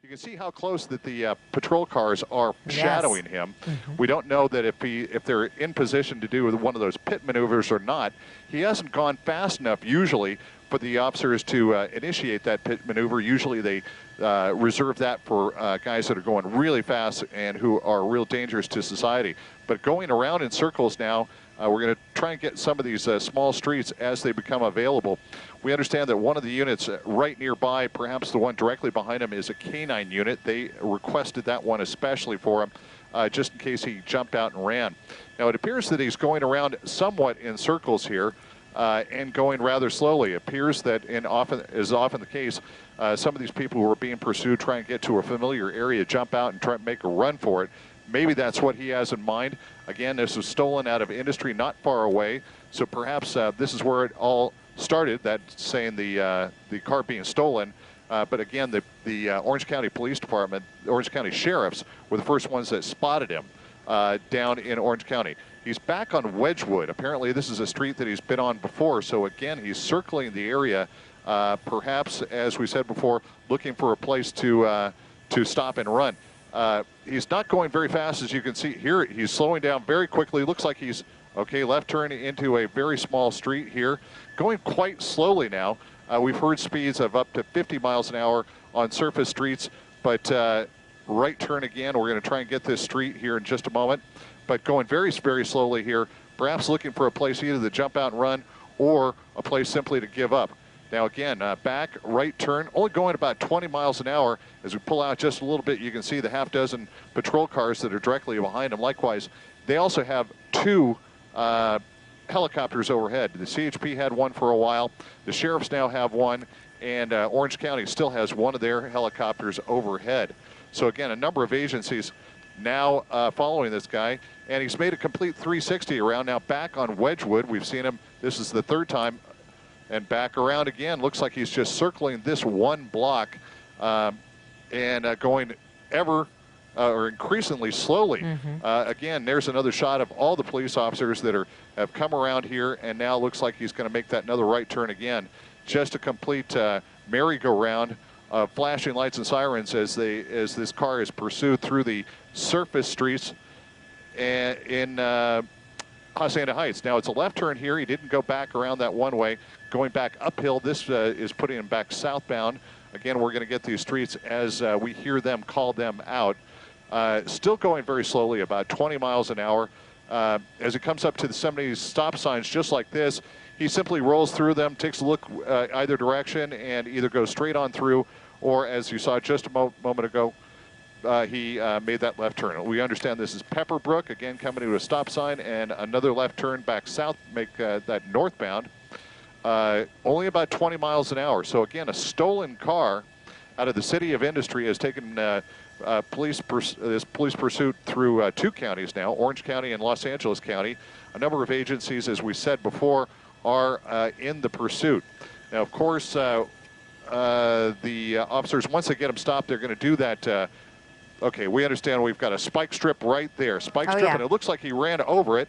You can see how close that the patrol cars are shadowing him. We don't know that if they're in position to do one of those pit maneuvers or not. He hasn't gone fast enough usually for the officers to initiate that pit maneuver. Usually they reserve that for guys that are going really fast and who are real dangerous to society. But going around in circles now, we're going to try and get some of these small streets as they become available. We understand that one of the units right nearby, perhaps the one directly behind him, is a K-9 unit. They requested that one especially for him, just in case he jumped out and ran. Now, it appears that he's going around somewhat in circles here and going rather slowly. It appears that, is often the case, some of these people who are being pursued try and get to a familiar area, jump out and try and make a run for it. Maybe that's what he has in mind. Again, this was stolen out of industry not far away, so perhaps this is where it all started, that saying the car being stolen. But again, the Orange County Police Department, the Orange County Sheriffs, were the first ones that spotted him down in Orange County. He's back on Wedgwood. Apparently, this is a street that he's been on before, so again, he's circling the area, perhaps, as we said before, looking for a place to stop and run. He's not going very fast, as you can see here. He's slowing down very quickly. Looks like he's, okay, left turn into a very small street here. Going quite slowly now. We've heard speeds of up to 50 miles an hour on surface streets, but right turn again. We're going to try and get this street here in just a moment. But going very, very slowly here, perhaps looking for a place either to jump out and run or a place simply to give up. Now again, back, right turn, only going about 20 miles an hour. As we pull out just a little bit, you can see the half dozen patrol cars that are directly behind him. Likewise, they also have two helicopters overhead. The CHP had one for a while. The sheriffs now have one, and Orange County still has one of their helicopters overhead. So again, a number of agencies now following this guy, and he's made a complete 360 around. Now back on Wedgwood, we've seen him, this is the third time, and back around again. Looks like he's just circling this one block and going ever or increasingly slowly. Again, there's another shot of all the police officers that have come around here, and now looks like he's going to make that another right turn again. Just a complete merry-go-round of flashing lights and sirens as this car is pursued through the surface streets in Hacienda Heights. Now it's a left turn here. He didn't go back around that one way. Going back uphill, this is putting him back southbound. Again, we're going to get these streets as we hear them call them out. Still going very slowly, about 20 miles an hour. As he comes up to some of these stop signs just like this, he simply rolls through them, takes a look either direction, and either goes straight on through, or as you saw just a moment ago, he made that left turn. We understand this is Pepperbrook, again coming to a stop sign, and another left turn back south, make that northbound. Only about 20 miles an hour. So again, a stolen car out of the city of Industry has taken this police pursuit through two counties now, Orange County and Los Angeles County. A number of agencies, as we said before, are in the pursuit. Now, of course, the officers, once they get them stopped, they're going to do that. Okay, we understand we've got a spike strip right there. Spike strip, and it looks like he ran over it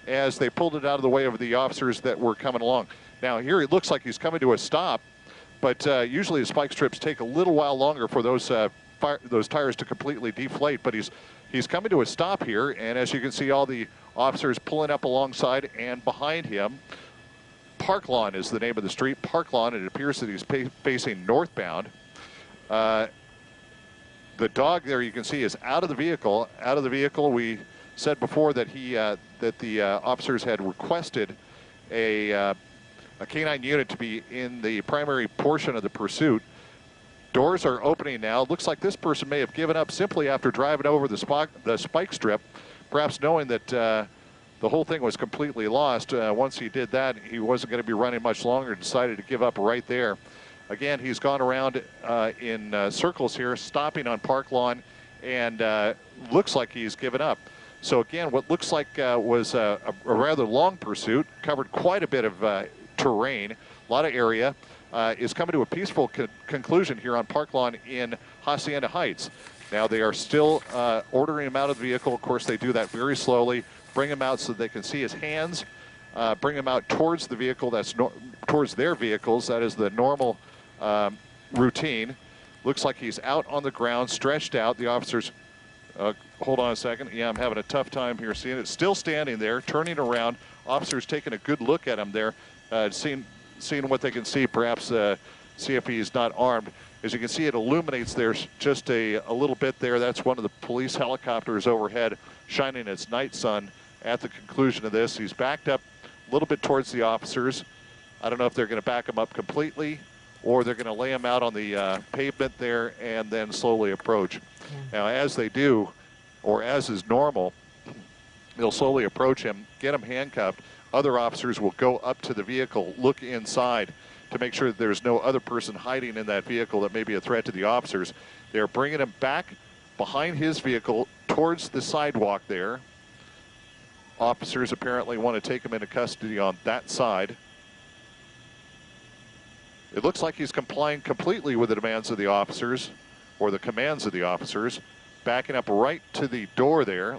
as they pulled it out of the way of the officers that were coming along. Now, here it looks like he's coming to a stop, but usually the spike strips take a little while longer for those tires to completely deflate. But he's coming to a stop here, and as you can see, all the officers pulling up alongside and behind him. Park Lawn is the name of the street, Park Lawn, and it appears that he's facing northbound. The dog there, you can see, is out of the vehicle. Out of the vehicle, we said before that the officers had requested a K-9 unit to be in the primary portion of the pursuit. Doors are opening now. Looks like this person may have given up simply after driving over the spike strip, perhaps knowing that the whole thing was completely lost. Once he did that, he wasn't going to be running much longer, decided to give up right there. Again, he's gone around in circles here, stopping on Park Lawn, and looks like he's given up. So again, what looks like was a rather long pursuit, covered quite a bit of terrain, a lot of area, is coming to a peaceful conclusion here on Park Lawn in Hacienda Heights. Now they are still ordering him out of the vehicle. Of course, they do that very slowly, bring him out so they can see his hands, bring him out towards the vehicle, towards their vehicles. That is the normal routine. Looks like he's out on the ground, stretched out. The officers, hold on a second. Yeah, I'm having a tough time here seeing it. Still standing there, turning around. Officers taking a good look at him there, seeing what they can see, perhaps see if he's not armed. As you can see, it illuminates there's just a little bit there. That's one of the police helicopters overhead shining its night sun at the conclusion of this. He's backed up a little bit towards the officers. I don't know if they're going to back him up completely or they're going to lay him out on the pavement there and then slowly approach. Yeah. Now, as they do, or as is normal, they'll slowly approach him, get him handcuffed. Other officers will go up to the vehicle, look inside to make sure that there's no other person hiding in that vehicle that may be a threat to the officers. They're bringing him back behind his vehicle towards the sidewalk there. Officers apparently want to take him into custody on that side. It looks like he's complying completely with the demands of the officers, or the commands of the officers, backing up right to the door there.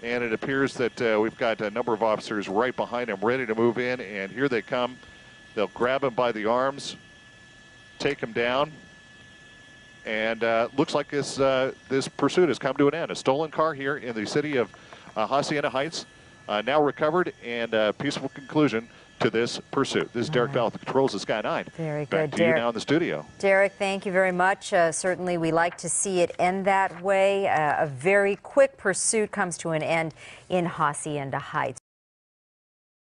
And it appears that we've got a number of officers right behind him ready to move in, and here they come. They'll grab him by the arms, take him down, and looks like this pursuit has come to an end. A stolen car here in the city of Hacienda Heights, now recovered, and a peaceful conclusion to this pursuit. This is Derek Bell, the controls of Sky 9. Very good, Back to you now in the studio. Derek, thank you very much. Certainly we like to see it end that way. A very quick pursuit comes to an end in Hacienda Heights.